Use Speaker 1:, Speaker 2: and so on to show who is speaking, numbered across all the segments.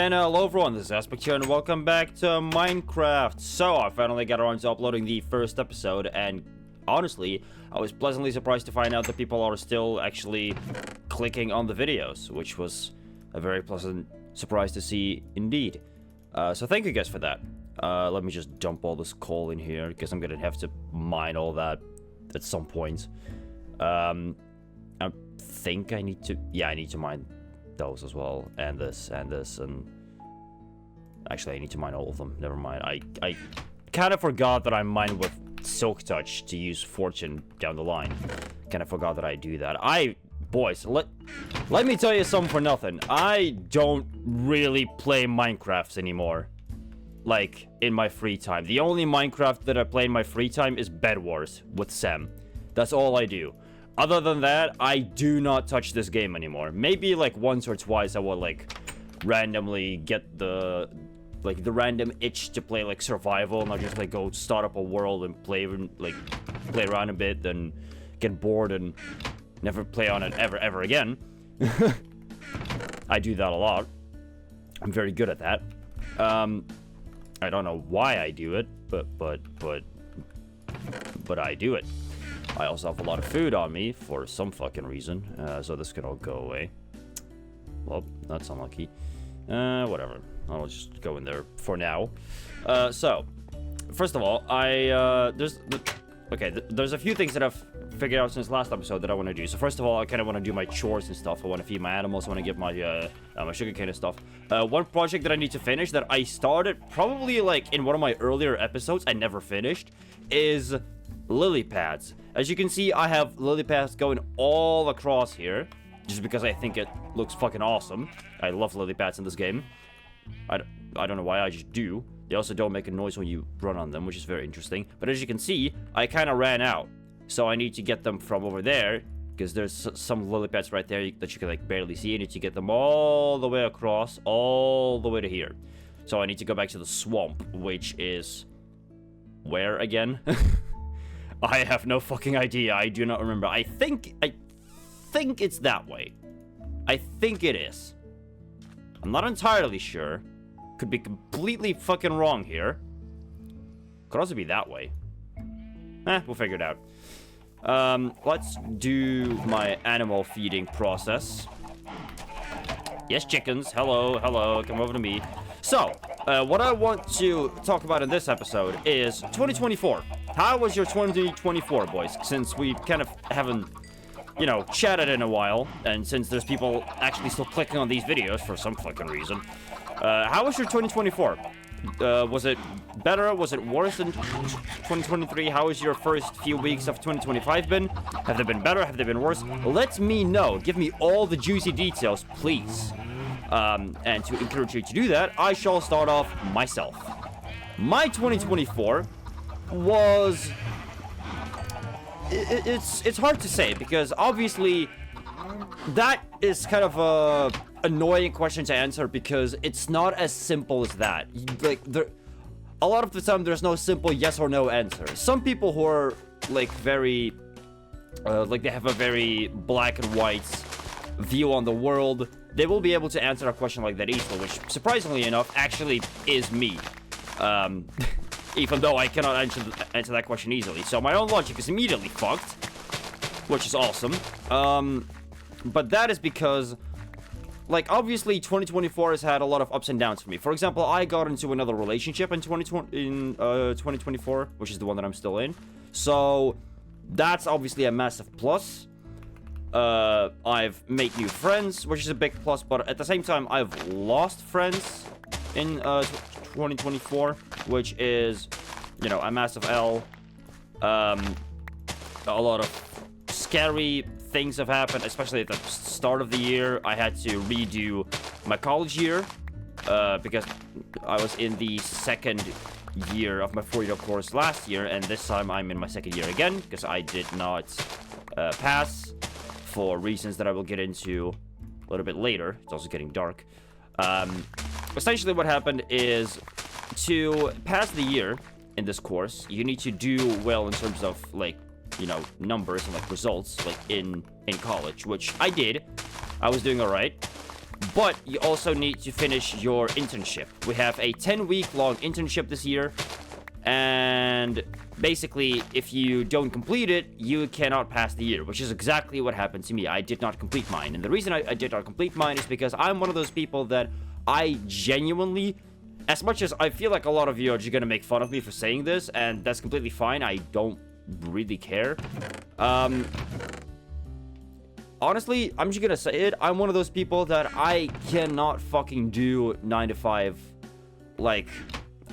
Speaker 1: And hello everyone, this is Aspect here, and welcome back to Minecraft. So, I finally got around to uploading the first episode, and honestly, I was pleasantly surprised to find out that people are still actually clicking on the videos, which was a very pleasant surprise to see indeed. So thank you guys for that. Let me just dump all this coal in here, because I'm gonna have to mine all that at some point. I think I need to... Yeah, I need to mine those as well, and this, and actually I need to mine all of them. Never mind. I kind of forgot that I mine with Silk Touch to use Fortune down the line. Kind of forgot that I do that. Boys, let me tell you something for nothing. I don't really play Minecraft anymore, like in my free time. The only Minecraft that I play in my free time is Bed Wars with Sam. That's all I do. Other than that, I do not touch this game anymore. Maybe like once or twice I will like randomly get the random itch to play like survival, and I'll just like go start up a world and play around a bit, then get bored and never play on it ever again. I do that a lot. I'm very good at that. I don't know why I do it, but I do it. I also have a lot of food on me for some fucking reason, so this can all go away. Well, that's unlucky. Whatever. I'll just go in there for now. So, first of all, there's a few things that I've figured out since last episode that I want to do. So first of all, I kind of want to do my chores and stuff. I want to feed my animals. I want to get my my sugarcane and stuff. One project that I need to finish that I started probably like in one of my earlier episodes, I never finished, is lily pads. As you can see, I have lily pads going all across here, just because I think it looks fucking awesome. I love lily pads in this game. I don't know why, I just do. They also don't make a noise when you run on them, which is very interesting. But as you can see, I kind of ran out. So I need to get them from over there, because there's some lily pads right there that you can like barely see. I need to get them all the way across, all the way to here. So I need to go back to the swamp, which is... where again? I have no fucking idea. I do not remember. I think it's that way. I think it is. I'm not entirely sure. Could be completely fucking wrong here. Could also be that way. We'll figure it out. Let's do my animal feeding process. Yes, chickens. Hello. Come over to me. So, what I want to talk about in this episode is 2024. How was your 2024, boys? Since we kind of haven't, you know, chatted in a while, and since there's people actually still clicking on these videos for some fucking reason. How was your 2024? Was it better? Was it worse than 2023? How has your first few weeks of 2025 been? Have they been better? Have they been worse? Let me know. Give me all the juicy details, please. And to encourage you to do that, I shall start off myself. My 2024 was... It's hard to say, because obviously that is kind of a annoying question to answer, because it's not as simple as that. Like, a lot of the time there's no simple yes or no answer. Some people who are like very like they have a very black and white view on the world, they will be able to answer a question like that easily, which surprisingly enough actually is me. Even though I cannot answer that question easily. So my own logic is immediately fucked, which is awesome. But that is because, like, obviously 2024 has had a lot of ups and downs for me. For example, I got into another relationship in 2024, which is the one that I'm still in. So that's obviously a massive plus. I've made new friends, which is a big plus, but at the same time, I've lost friends in 2024, which is, you know, a massive L. A lot of scary things have happened, especially at the start of the year. I had to redo my college year, because I was in the second year of my 4-year course last year, and this time I'm in my second year again, because I did not pass for reasons that I will get into a little bit later. It's also getting dark. Essentially what happened is, to pass the year in this course, you need to do well in terms of, like, you know, numbers and, like, results, like, in college, which I did. I was doing alright. but you also need to finish your internship. We have a 10-week-long internship this year, and basically, if you don't complete it, you cannot pass the year, which is exactly what happened to me. I did not complete mine, and the reason I did not complete mine is because I'm one of those people that I genuinely, as much as I feel like a lot of you are just gonna make fun of me for saying this, and that's completely fine, I don't really care. Honestly, I'm just gonna say it. I'm one of those people that I cannot fucking do 9 to 5, like,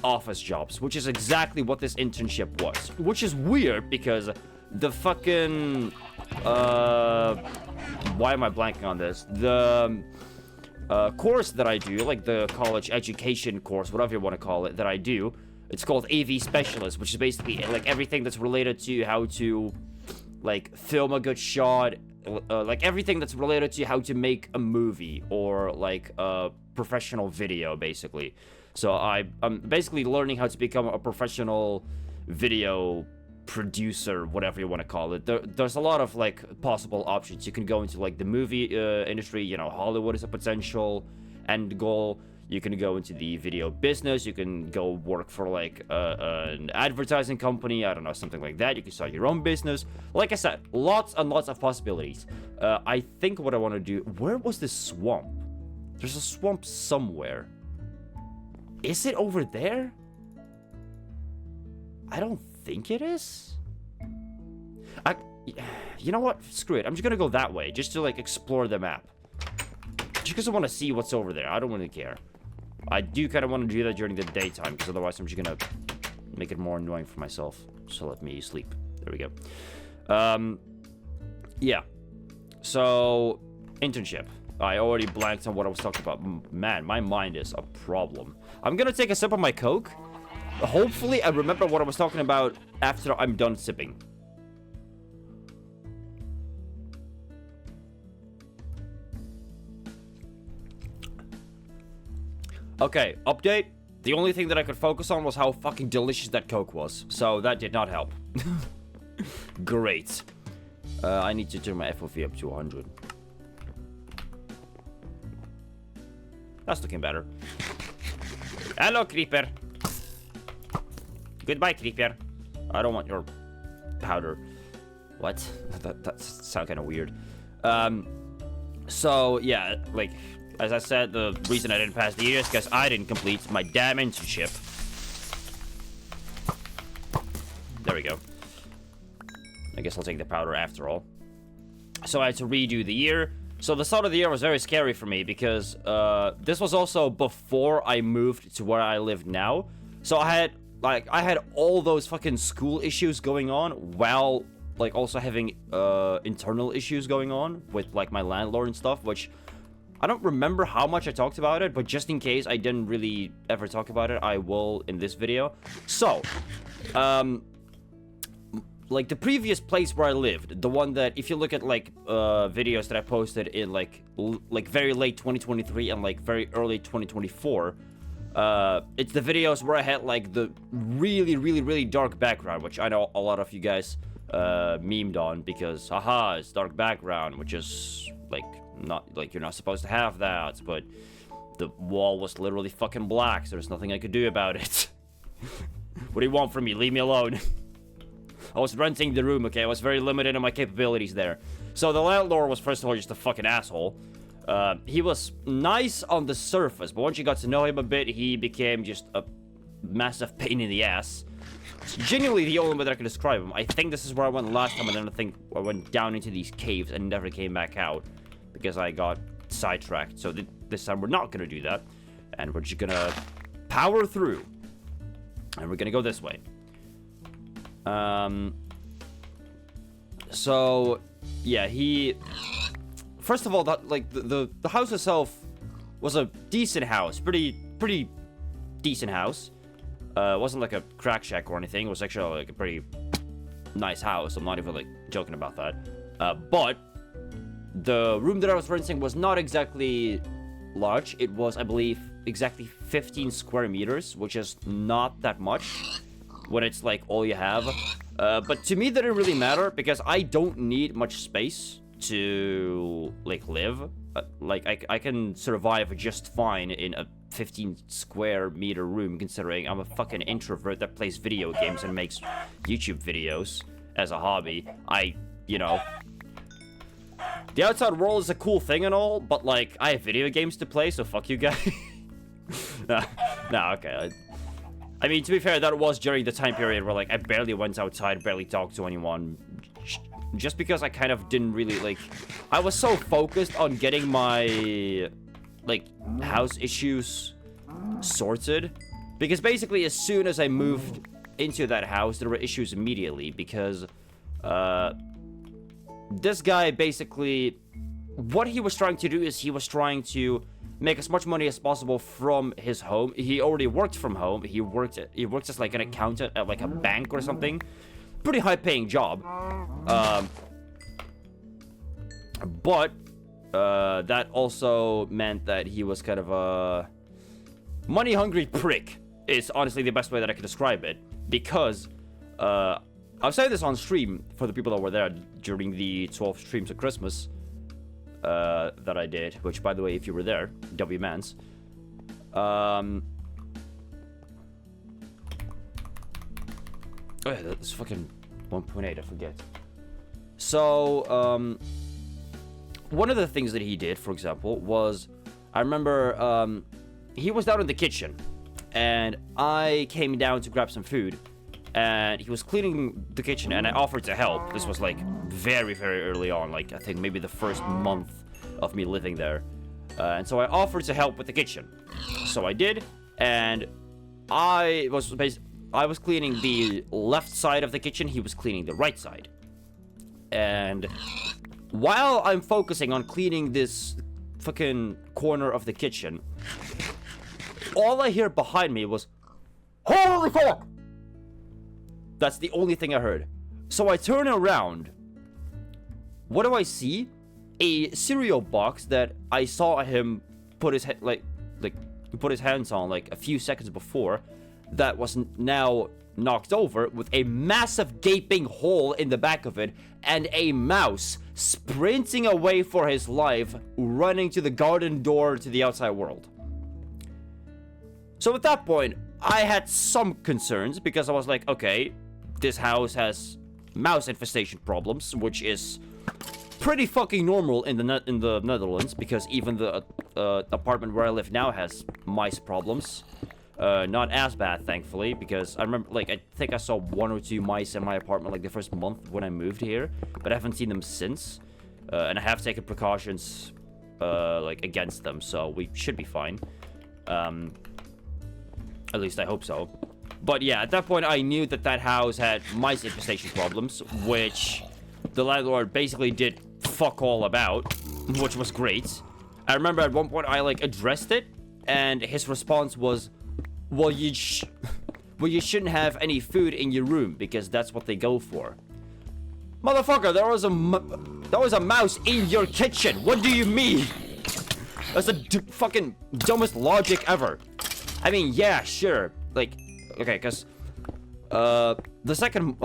Speaker 1: office jobs, which is exactly what this internship was. Which is weird because the fucking, why am I blanking on this? The course that I do, like the college education course, whatever you want to call it, that I do, it's called AV Specialist, which is basically like everything that's related to how to, like, film a good shot, like everything that's related to how to make a movie or like a professional video, basically. So I'm basically learning how to become a professional video producer, whatever you want to call it. There's a lot of like possible options. You can go into like the movie industry, you know, Hollywood is a potential end goal. You can go into the video business. You can go work for like an advertising company. I don't know, something like that. You can start your own business. Like I said, lots and lots of possibilities. I think what I want to do... Where was this swamp? There's a swamp somewhere. Is it over there? I don't think it is. You know what? Screw it. I'm just going to go that way. Just to like explore the map. Just because I want to see what's over there. I don't really care. I do kind of want to do that during the daytime, because otherwise I'm just going to make it more annoying for myself. So let me sleep. There we go. Yeah. So, internship. I already blanked on what I was talking about. Man, my mind is a problem. I'm going to take a sip of my Coke. Hopefully I remember what I was talking about after I'm done sipping. Okay, update. The only thing that I could focus on was how fucking delicious that Coke was. So that did not help. Great. I need to turn my FOV up to 100. That's looking better. Hello, Creeper. Goodbye, Creeper. I don't want your powder. What? That sounds kind of weird. So, yeah, like... As I said, the reason I didn't pass the year is because I didn't complete my damn internship. There we go. I guess I'll take the powder after all. So I had to redo the year. So the start of the year was very scary for me because this was also before I moved to where I live now. So I had all those fucking school issues going on while like also having internal issues going on with like my landlord and stuff, which I don't remember how much I talked about it, but just in case I didn't really ever talk about it, I will in this video. So, like the previous place where I lived, the one that, if you look at like videos that I posted in like very late 2023 and like very early 2024, it's the videos where I had like the really dark background, which I know a lot of you guys memed on because, haha, it's dark background, which is like... Not like you're not supposed to have that, but the wall was literally fucking black, so there's nothing I could do about it. What do you want from me? Leave me alone. I was renting the room, okay? I was very limited in my capabilities there. So the landlord was first of all just a fucking asshole. He was nice on the surface, but once you got to know him a bit, he became just a massive pain in the ass. It's genuinely the only way that I can describe him. I think this is where I went last time, and then I think I went down into these caves and never came back out. Because I got sidetracked. So this time we're not going to do that. And we're just going to power through. And we're going to go this way. So, yeah, he... First of all, that like the house itself was a decent house. Pretty decent house. It wasn't like a crack shack or anything. It was actually like a pretty nice house. I'm not even like joking about that. But... The room that I was renting was not exactly large. It was, I believe, exactly 15 square meters, which is not that much when it's like all you have. But to me, that didn't really matter because I don't need much space to like live. I can survive just fine in a 15 square meter room, considering I'm a fucking introvert that plays video games and makes YouTube videos as a hobby. You know, the outside world is a cool thing and all, but like, I have video games to play, so fuck you guys. Nah, okay. I mean, to be fair, that was during the time period where like I barely went outside, barely talked to anyone, just because I kind of didn't really like, I was so focused on getting my like house issues sorted, because basically as soon as I moved into that house, there were issues immediately, because this guy basically, what he was trying to do is he was trying to make as much money as possible from his home. He already worked from home. He worked as like an accountant at like a bank or something. Pretty high paying job. But that also meant that he was kind of a money hungry prick, is honestly the best way that I could describe it. Because I've said this on stream for the people that were there during the 12 streams of Christmas that I did, which, by the way, if you were there, W-Mans. Oh yeah, that's fucking 1.8, I forget. So, one of the things that he did, for example, was, I remember, he was down in the kitchen, and I came down to grab some food, and he was cleaning the kitchen, and I offered to help. This was like very, very early on, like I think maybe the first month of me living there. And so I offered to help with the kitchen. So I did, and I was cleaning the left side of the kitchen, he was cleaning the right side. And while I'm focusing on cleaning this fucking corner of the kitchen, all I hear behind me was, "Holy fuck!" That's the only thing I heard. So I turn around. What do I see? A cereal box that I saw him put his put his hands on like a few seconds before, that was now knocked over with a massive gaping hole in the back of it, and a mouse sprinting away for his life, running to the garden door to the outside world. So at that point, I had some concerns, because I was like, okay, this house has mouse infestation problems, which is pretty fucking normal in the Netherlands, because even the apartment where I live now has mice problems. Not as bad, thankfully, because I remember, like, I think I saw 1 or 2 mice in my apartment, like, the first month when I moved here, but I haven't seen them since, and I have taken precautions, like, against them, so we should be fine. At least I hope so. But yeah, at that point, I knew that that house had mice infestation problems, which the landlord basically did fuck all about, which was great. I remember at one point I like addressed it, and his response was, well, you shouldn't have any food in your room, because that's what they go for. Motherfucker, there was a mouse in your kitchen. What do you mean? That's the fucking dumbest logic ever. I mean, yeah, sure. Like, okay, because the second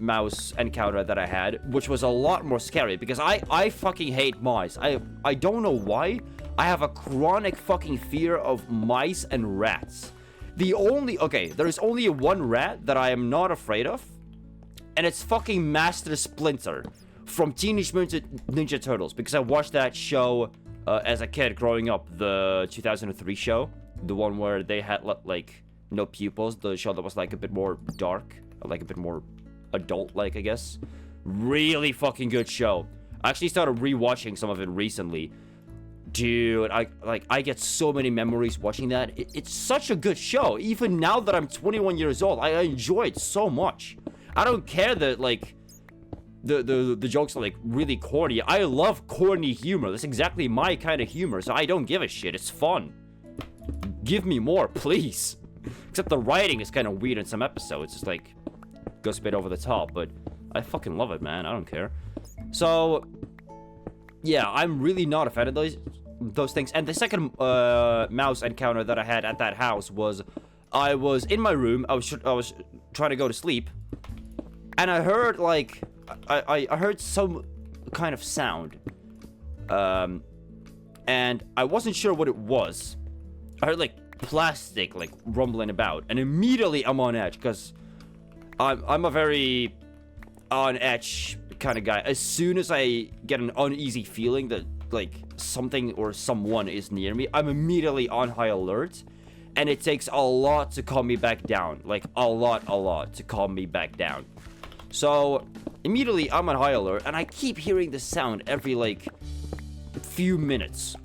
Speaker 1: mouse encounter that I had, which was a lot more scary, because I fucking hate mice. I don't know why. I have a chronic fucking fear of mice and rats. There is only one rat that I am not afraid of, and it's fucking Master Splinter from Teenage Mutant Ninja Turtles, because I watched that show as a kid growing up, the 2003 show, the one where they had like no pupils, the show that was like a bit more dark, like a bit more adult-like, I guess. Really fucking good show. I actually started rewatching some of it recently. Dude, I get so many memories watching that. It's such a good show. Even now that I'm 21 years old, I enjoy it so much. I don't care that like the jokes are like really corny. I love corny humor. That's exactly my kind of humor, so I don't give a shit. It's fun. Give me more, please. Except the writing is kind of weird in some episodes. It's like goes a bit over the top, but I fucking love it, man. I don't care. So yeah, I'm really not a fan of those things. And the second mouse encounter that I had at that house was, I was in my room. I was trying to go to sleep, and I heard like I heard some kind of sound. and I wasn't sure what it was. I heard like plastic like rumbling about, and immediately I'm on edge because I'm a very on edge kind of guy. As soon as I get an uneasy feeling that like something or someone is near me, I'm immediately on high alert, and it takes a lot to calm me back down. Like a lot to calm me back down. So immediately I'm on high alert, and I keep hearing the sound every like few minutes.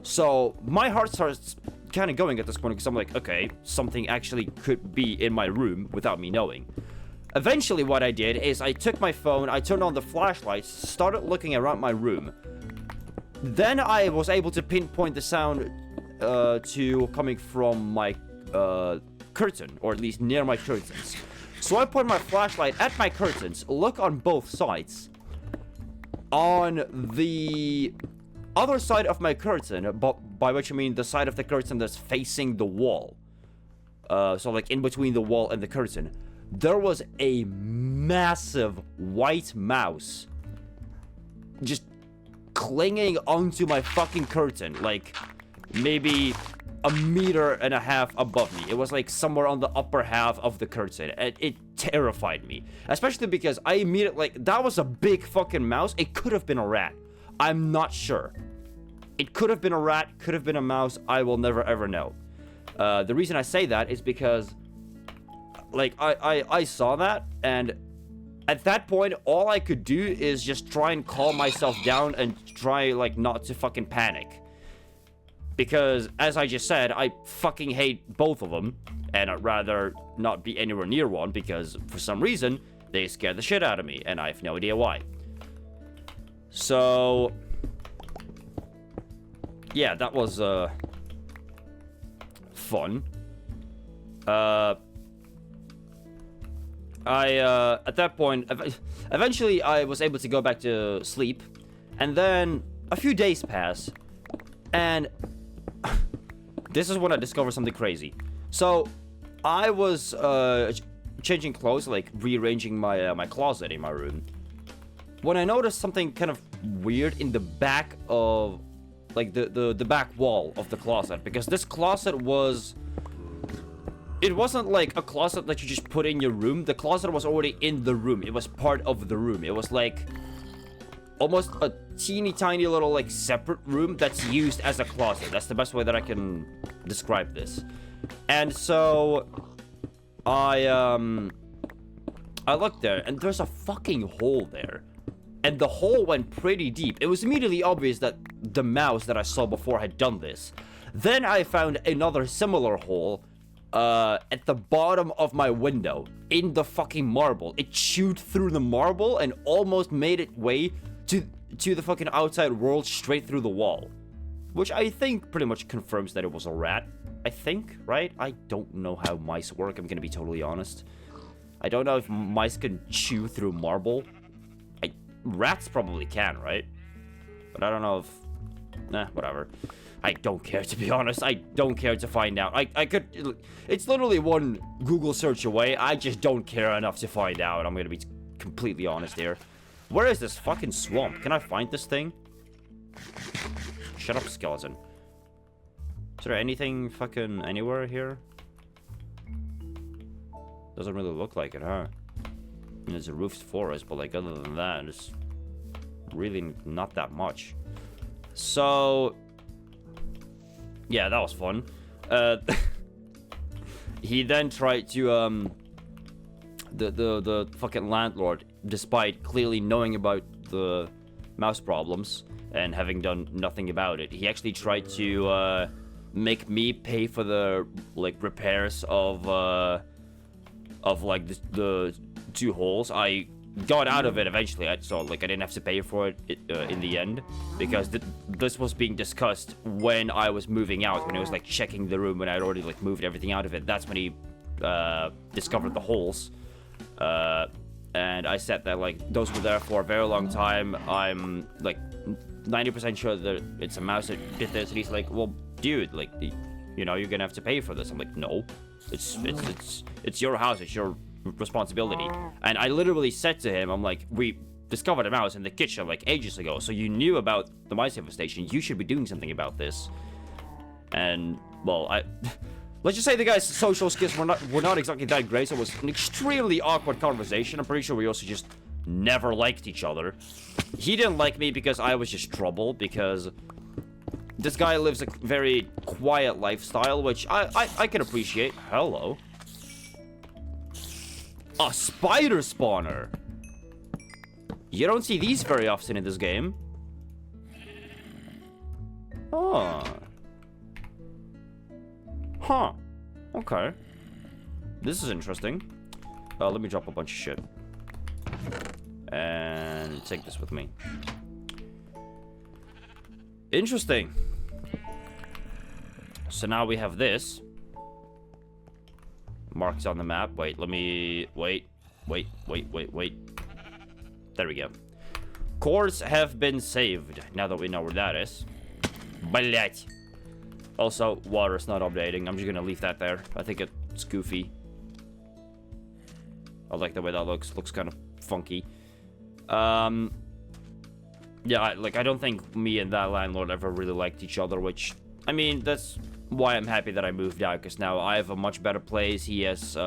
Speaker 1: So my heart starts kind of going at this point because I'm like, okay, something actually could be in my room without me knowing. Eventually what I did is I took my phone, I turned on the flashlights, started looking around my room. Then I was able to pinpoint the sound to coming from my curtain, or at least near my curtains. So I point my flashlight at my curtains, look on both sides. On the other side of my curtain, by which I mean the side of the curtain that's facing the wall. So like in between the wall and the curtain. There was a massive white mouse just clinging onto my fucking curtain, like maybe 1.5 meters above me. It was like somewhere on the upper half of the curtain, and it terrified me, especially because I immediately, like, that was a big fucking mouse. It could have been a rat. I'm not sure. It could have been a rat, could have been a mouse. I will never ever know. The reason I say that is because like I saw that, and at that point all I could do is just try and calm myself down and try like not to fucking panic, because as I just said, I fucking hate both of them, and I'd rather not be anywhere near one because for some reason they scare the shit out of me and I have no idea why. So yeah, that was fun. At that point, eventually I was able to go back to sleep, and then a few days pass, and this is when I discovered something crazy. So I was changing clothes, like rearranging my closet in my room, when I noticed something kind of weird in the back of like the back wall of the closet, because this closet was, it wasn't like a closet that you just put in your room. The closet was already in the room. It was part of the room. It was like almost a teeny tiny little like separate room that's used as a closet. That's the best way that I can describe this. And so I looked there, and there's a fucking hole there. And the hole went pretty deep. It was immediately obvious that the mouse that I saw before had done this. Then I found another similar hole at the bottom of my window in the fucking marble. It chewed through the marble and almost made its way to the fucking outside world, straight through the wall, which I think pretty much confirms that it was a rat. I think, right? I don't know how mice work, I'm gonna be totally honest. I don't know if mice can chew through marble. Rats probably can, right? But I don't know if... Nah, whatever. I don't care, to be honest. I don't care to find out. I could... It's literally one Google search away. I just don't care enough to find out. I'm gonna be completely honest here. Where is this fucking swamp? Can I find this thing? Shut up, skeleton. Is there anything fucking anywhere here? Doesn't really look like it, huh? I mean, there's a roofed forest, but like other than that, it's really not that much. So... yeah, that was fun. He then tried to, the fucking landlord, despite clearly knowing about the mouse problems and having done nothing about it, he actually tried to, make me pay for the, like, repairs of like, the 2 holes. I got out of it eventually, so like I didn't have to pay for it in the end, because this was being discussed when I was moving out, when I was like checking the room, when I'd already like moved everything out of it. That's when he discovered the holes, and I said that like those were there for a very long time. I'm like 90% sure that it's a mouse that did this, and he's like, well dude, like, you know, you're gonna have to pay for this. I'm like, no, it's your house, it's your responsibility. And I literally said to him, I'm like, we discovered a mouse in the kitchen like ages ago, so you knew about the mice infestation. You should be doing something about this. And, well, let's just say the guy's social skills were not exactly that great, so it was an extremely awkward conversation. I'm pretty sure we also just never liked each other. He didn't like me because I was just trouble, because this guy lives a very quiet lifestyle, which I can appreciate. Hello. A spider spawner. You don't see these very often in this game. Oh. Huh. Okay. This is interesting. Let me drop a bunch of shit. And take this with me. Interesting. So now we have this. Marks on the map. Wait, let me... Wait. There we go. Cores have been saved, now that we know where that is. Блять. Also, water's not updating. I'm just gonna leave that there. I think it's goofy. I like the way that looks. Looks kind of funky. Yeah, I don't think me and that landlord ever really liked each other, which... I mean, that's why I'm happy that I moved out, because now I have a much better place. He has,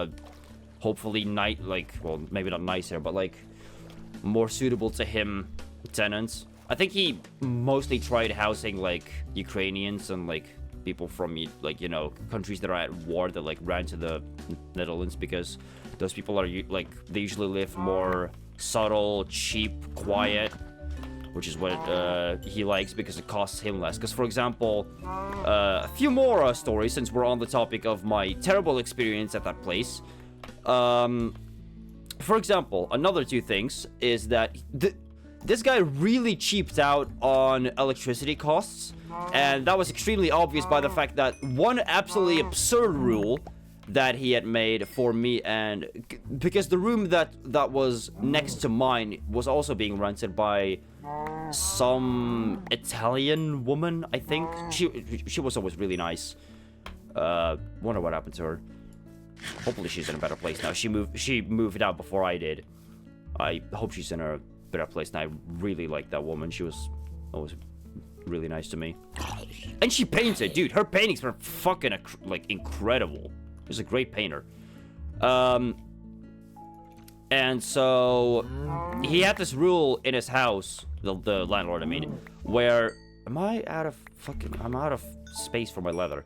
Speaker 1: hopefully, well, maybe not nicer, but, like, more suitable to him tenants. I think he mostly tried housing, like, Ukrainians and, like, people from, like, you know, countries that are at war that, like, ran to the Netherlands, because those people are, like, they usually live more subtle, cheap, quiet, which is what he likes, because it costs him less. Because, for example, a few more stories, since we're on the topic of my terrible experience at that place. For example, another two things is that this guy really cheaped out on electricity costs, and that was extremely obvious by the fact that one absolutely absurd rule that he had made for me, and because the room that was next to mine was also being rented by some Italian woman, I think. She was always really nice. Wonder what happened to her. Hopefully she's in a better place now. She moved out before I did. I hope she's in a better place now. I really liked that woman. She was always really nice to me. And she painted, dude. Her paintings were fucking like incredible. She's a great painter. And so he had this rule in his house, the landlord, I mean, where I'm out of space for my leather.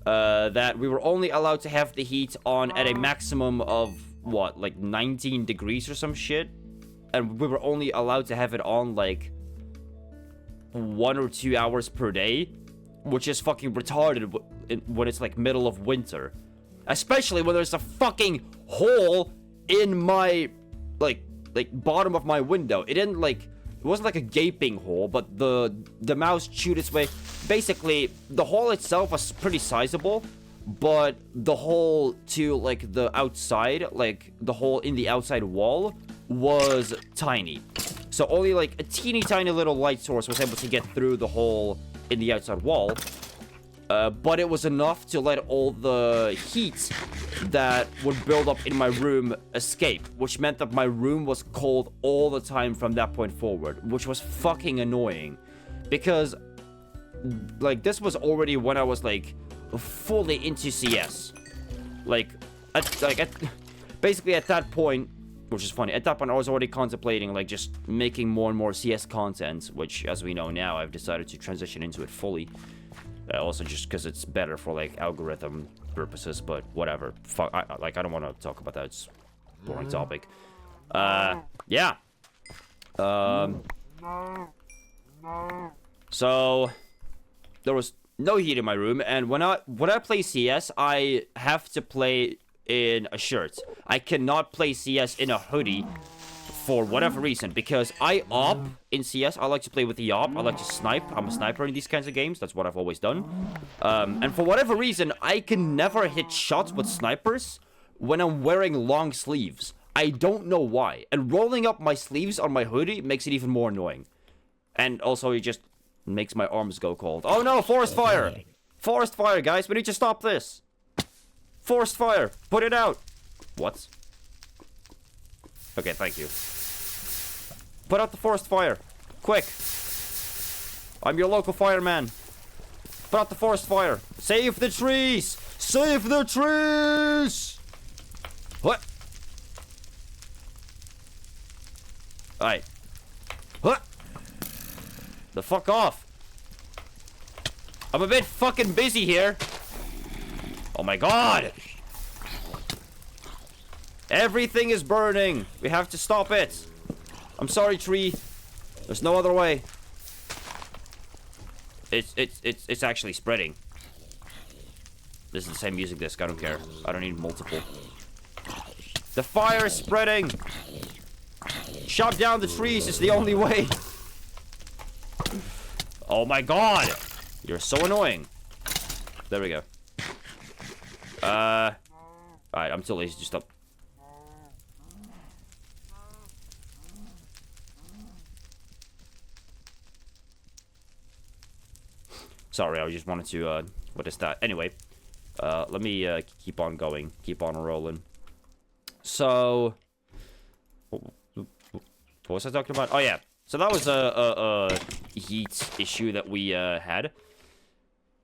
Speaker 1: That we were only allowed to have the heat on at a maximum of what, like 19 degrees or some shit, and we were only allowed to have it on like 1 or 2 hours per day, which is fucking retarded when it's like middle of winter, especially when there's a fucking hole in my like bottom of my window. It wasn't like a gaping hole, but the mouse chewed its way. Basically, the hole itself was pretty sizable, but the hole to like the outside, like the hole in the outside wall, was tiny. So only like a teeny tiny little light source was able to get through the hole in the outside wall. But it was enough to let all the heat that would build up in my room escape, which meant that my room was cold all the time from that point forward, which was fucking annoying, because like this was already when I was like fully into CS. Basically at that point, which is funny, at that point I was already contemplating like just making more and more CS content, which as we know now I've decided to transition into it fully. Also just because it's better for like algorithm purposes, but whatever. Fuck, I don't want to talk about that. It's a boring topic. Yeah. So there was no heat in my room, and when I play CS, I have to play in a shirt. I cannot play CS in a hoodie for whatever reason, because I op in CS. I like to play with the op. I like to snipe. I'm a sniper in these kinds of games. That's what I've always done. And for whatever reason, I can never hit shots with snipers when I'm wearing long sleeves. I don't know why. And rolling up my sleeves on my hoodie makes it even more annoying. And also, it just makes my arms go cold. Oh no, forest fire! Forest fire, guys. We need to stop this. Forest fire. Put it out. What? Okay, thank you. Put out the forest fire. Quick. I'm your local fireman. Put out the forest fire. Save the trees. Save the trees. What? Alright. What? The fuck off. I'm a bit fucking busy here. Oh my god. Everything is burning. We have to stop it. I'm sorry, tree. There's no other way. It's actually spreading. This is the same music disc. I don't care. I don't need multiple. The fire is spreading. Chop down the trees. It's the only way. Oh my god. You're so annoying. There we go. Alright, I'm too lazy to stop. Sorry, I just wanted to, what is that? Anyway, let me, keep on going. Keep on rolling. So, what was I talking about? Oh, yeah. So that was a heat issue that we, had.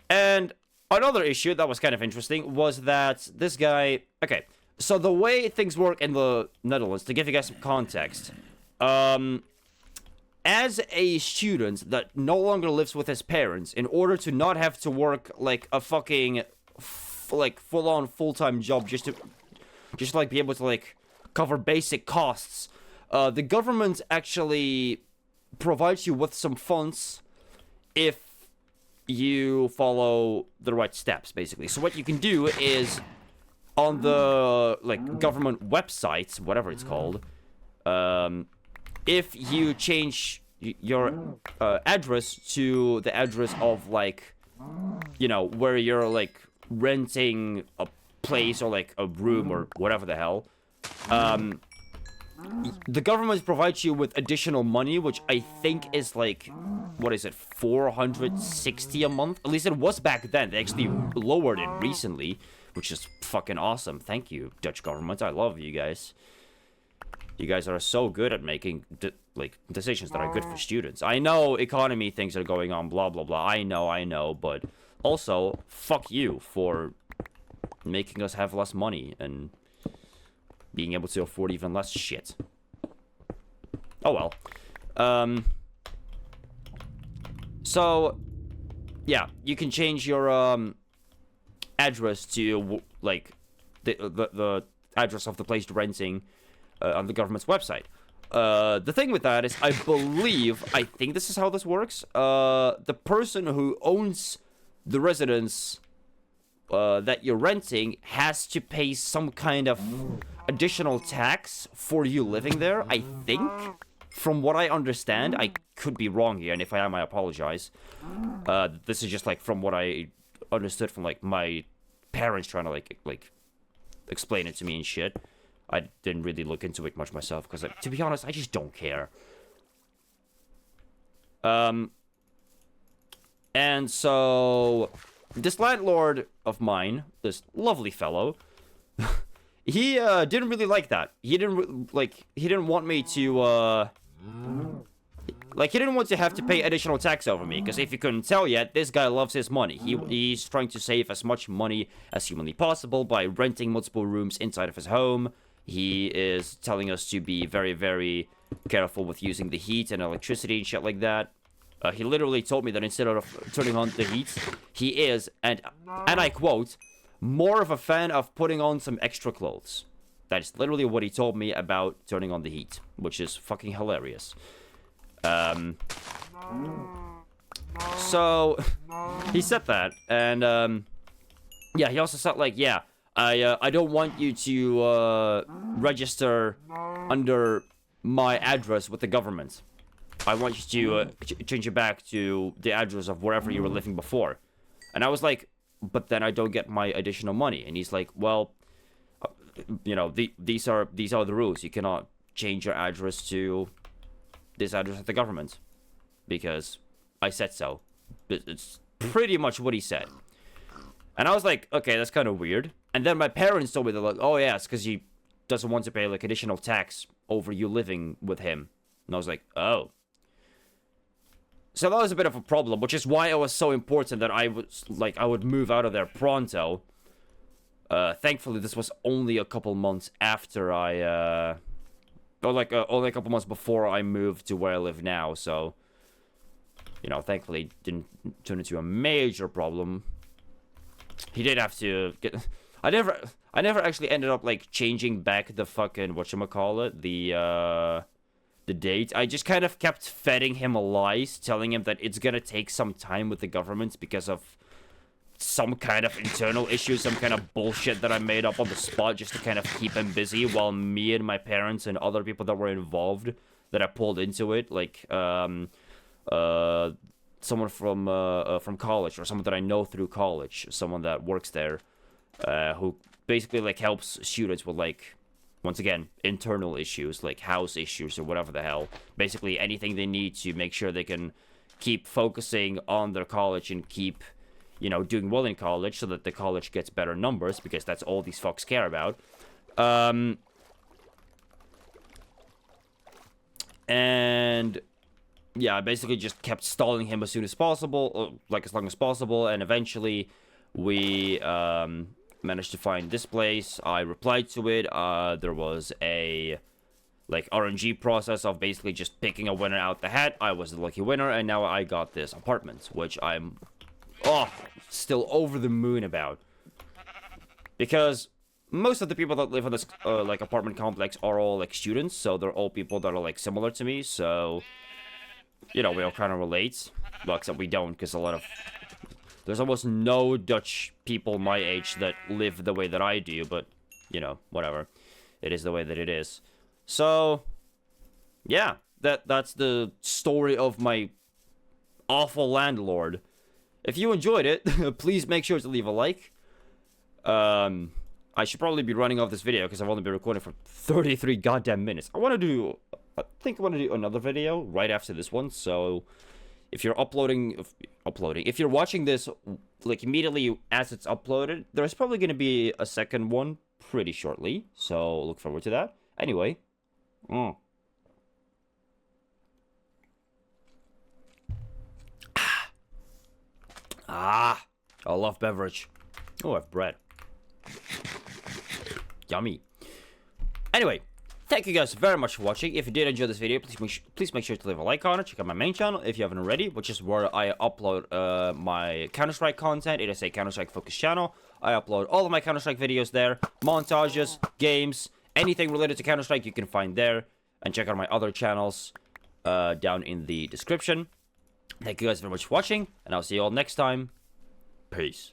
Speaker 1: And another issue that was kind of interesting was that this guy... Okay, so the way things work in the Netherlands, to give you guys some context, as a student that no longer lives with his parents, in order to not have to work like a fucking like full-on full-time job just to like be able to like cover basic costs, the government actually provides you with some funds if you follow the right steps, basically. So what you can do is on the like government websites, whatever it's called, if you change your address to the address of, like, you know, where you're, like, renting a place or, like, a room or whatever the hell, the government provides you with additional money, which I think is, like, what is it, 460 a month? At least it was back then. They actually lowered it recently, which is fucking awesome. Thank you, Dutch government. I love you guys. You guys are so good at making, like, decisions that are good for students. I know economy things are going on, blah, blah, blah. I know, but also, fuck you for making us have less money and being able to afford even less shit. Oh, well. So, yeah, you can change your, address to, like, the address of the place you're renting, on the government's website. The thing with that is, I think this is how this works. The person who owns the residence that you're renting has to pay some kind of additional tax for you living there, I think. From what I understand, I could be wrong here, and if I am, I apologize. This is just, like, from what I understood from, like, my parents trying to, like, explain it to me and shit. I didn't really look into it much myself, because, like, to be honest, I just don't care. And so, this landlord of mine, this lovely fellow, he, didn't really like that. He didn't want me to, he didn't want to have to pay additional tax over me, because if you couldn't tell yet, this guy loves his money. He's trying to save as much money as humanly possible by renting multiple rooms inside of his home. He is telling us to be very, very careful with using the heat and electricity and shit like that. He literally told me that instead of turning on the heat, he is, and I quote, more of a fan of putting on some extra clothes. That is literally what he told me about turning on the heat, which is fucking hilarious. So, he said that, and, yeah, he also said, like, yeah, I don't want you to, register under my address with the government. I want you to, change it back to the address of wherever you were living before. And I was like, but then I don't get my additional money. And he's like, well, you know, these are the rules. You cannot change your address to this address of the government. Because I said so. It's pretty much what he said. And I was like, okay, that's kind of weird. And then my parents told me, they're like, oh yeah, it's because he doesn't want to pay, like, additional tax over you living with him. And I was like, oh. So that was a bit of a problem, which is why it was so important that I would move out of there pronto. Thankfully, this was only a couple months after I, only a couple months before I moved to where I live now, so, you know, thankfully it didn't turn into a major problem. He did have to get... I never actually ended up, like, changing back the fucking, whatchamacallit, the date. I just kind of kept feeding him lies, telling him that it's gonna take some time with the government because of some kind of internal issue, some kind of bullshit that I made up on the spot just to kind of keep him busy, while me and my parents and other people that were involved that I pulled into it, like someone from college, or someone that I know through college, someone that works there, who basically like helps students with, like, once again, internal issues, like house issues or whatever the hell. Basically anything they need to make sure they can keep focusing on their college and keep, you know, doing well in college so that the college gets better numbers, because that's all these fucks care about. And yeah, I basically just kept stalling him as soon as possible, like as long as possible, and eventually we managed to find this place. I replied to it. There was a like RNG process of basically just picking a winner out the hat. I was the lucky winner, and now I got this apartment, which I'm still over the moon about, because most of the people that live in this like apartment complex are all like students, so they're all people that are like similar to me, so you know, we all kind of relate. Well, except we don't, because there's almost no Dutch people my age that live the way that I do, but, you know, whatever. It is the way that it is. So, yeah, that's the story of my awful landlord. If you enjoyed it, please make sure to leave a like. I should probably be running off this video because I've only been recording for 33 goddamn minutes. I think I want to do another video right after this one, so if you're if you're watching this, like, immediately as it's uploaded, there's probably going to be a second one pretty shortly, so look forward to that. Anyway, I love beverage. Oh, I have bread. Yummy. Anyway, thank you guys very much for watching. If you did enjoy this video, please make sure to leave a like on it. Check out my main channel if you haven't already, which is where I upload my Counter-Strike content. It is a Counter-Strike focused channel. I upload all of my Counter-Strike videos there. Montages, games, anything related to Counter-Strike you can find there. And check out my other channels down in the description. Thank you guys very much for watching, and I'll see you all next time. Peace.